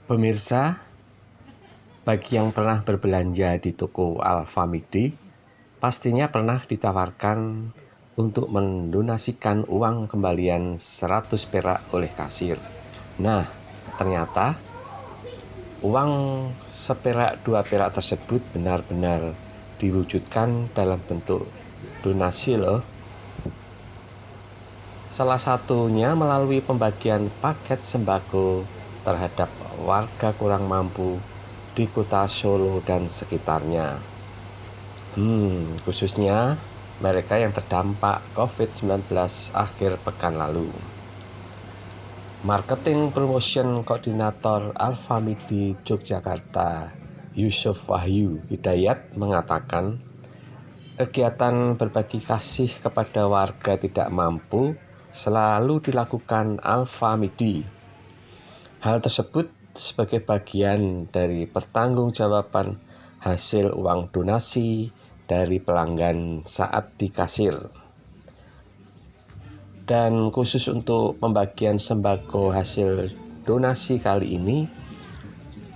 Pemirsa, bagi yang pernah berbelanja di toko Alfamidi, pastinya pernah ditawarkan untuk mendonasikan uang kembalian 100 perak oleh kasir. Nah, ternyata uang seperak 2 perak tersebut benar-benar diwujudkan dalam bentuk donasi loh. Salah satunya melalui pembagian paket sembako terhadap warga kurang mampu di kota Solo dan sekitarnya. Khususnya mereka yang terdampak COVID-19 akhir pekan lalu. Marketing Promotion Koordinator Alfamidi Yogyakarta, Yusuf Wahyu Hidayat mengatakan, kegiatan berbagi kasih kepada warga tidak mampu selalu dilakukan Alfamidi. Hal tersebut sebagai bagian dari pertanggungjawaban hasil uang donasi dari pelanggan saat di kasir. Dan khusus untuk pembagian sembako hasil donasi kali ini,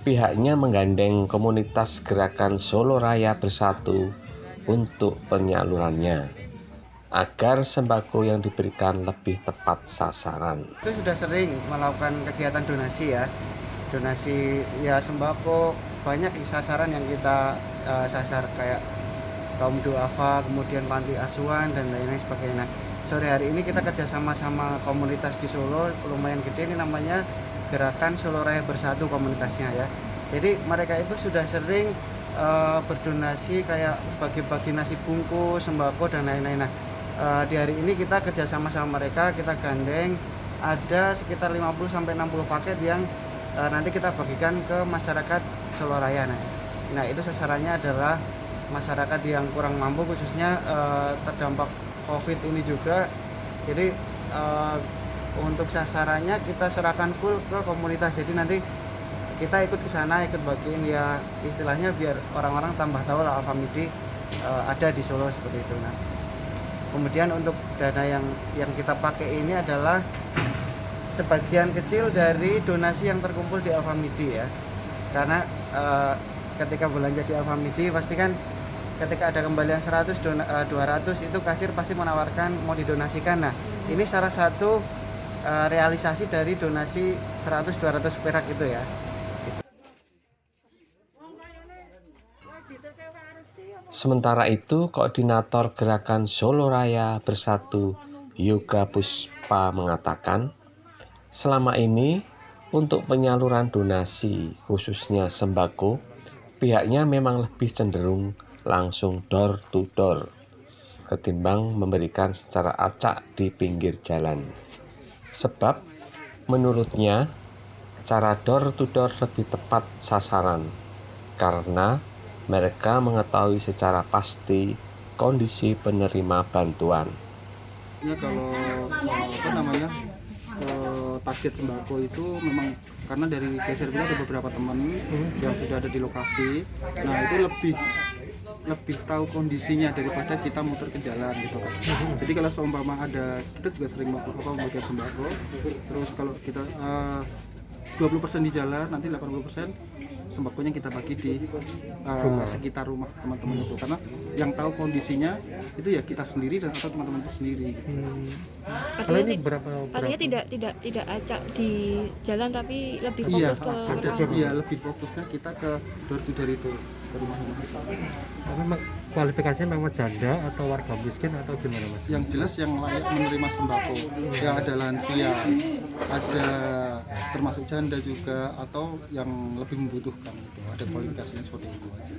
pihaknya menggandeng komunitas Gerakan Solo Raya Bersatu untuk penyalurannya, agar sembako yang diberikan lebih tepat sasaran. Itu sudah sering melakukan kegiatan donasi ya, donasi ya sembako, banyak sasaran yang kita sasar kayak kaum duafa, kemudian panti asuhan dan lain-lain sebagainya. Sore hari ini kita kerjasama sama komunitas di Solo, lumayan gede, ini namanya Gerakan Solo Raya Bersatu komunitasnya ya. Jadi mereka itu sudah sering berdonasi kayak bagi-bagi nasi bungkus, sembako dan lain-lain. Nah, di hari ini kita kerjasama sama mereka, kita gandeng ada sekitar 50-60 paket yang nanti kita bagikan ke masyarakat Solo Raya. Nah itu sasarannya adalah masyarakat yang kurang mampu, khususnya terdampak COVID ini juga. Jadi untuk sasarannya kita serahkan full ke komunitas, jadi nanti kita ikut ke sana, ikut bagiin ya, istilahnya biar orang-orang tambah tahu lah Alfamidi ada di Solo seperti itu. Nah, kemudian untuk dana yang kita pakai ini adalah sebagian kecil dari donasi yang terkumpul di Alfamidi ya. Karena ketika belanja di Alfamidi pasti kan ketika ada kembalian 100, 200 itu kasir pasti menawarkan mau didonasikan. Nah, ini salah satu realisasi dari donasi 100-200 perak itu ya. Sementara itu, Koordinator Gerakan Solo Raya Bersatu Yoga Puspa mengatakan, selama ini untuk penyaluran donasi khususnya sembako, pihaknya memang lebih cenderung langsung door to door ketimbang memberikan secara acak di pinggir jalan. Sebab menurutnya cara door to door lebih tepat sasaran karena mereka mengetahui secara pasti kondisi penerima bantuan. Ya kalau target sembako itu memang karena dari geser kita ada beberapa teman yang sudah ada di lokasi. Nah itu lebih tahu kondisinya daripada kita muter ke jalan gitu kan. Jadi kalau seumpama ada, kita juga sering membagikan sembako. Terus kalau kita 20% di jalan, nanti 80% sembakonya kita bagi di sekitar rumah teman-teman itu, karena yang tahu kondisinya itu ya kita sendiri dan atau teman-teman itu sendiri gitu. Artinya tidak acak di jalan tapi lebih fokus ke lebih fokusnya kita ke door to door itu, ke rumah-rumah kita. Memang kualifikasinya memang janda atau warga miskin atau gimana Mas? Yang jelas yang layak menerima sembako, ya ada lansia, ada termasuk janda juga, atau yang lebih membutuhkan gitu. Ada kualifikasinya seperti itu aja.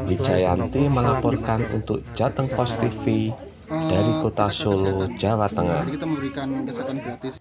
Wijayanti melaporkan untuk Jateng Post TV dari Kota Solo, Jawa Tengah. Jadi kita memberikan kesehatan gratis.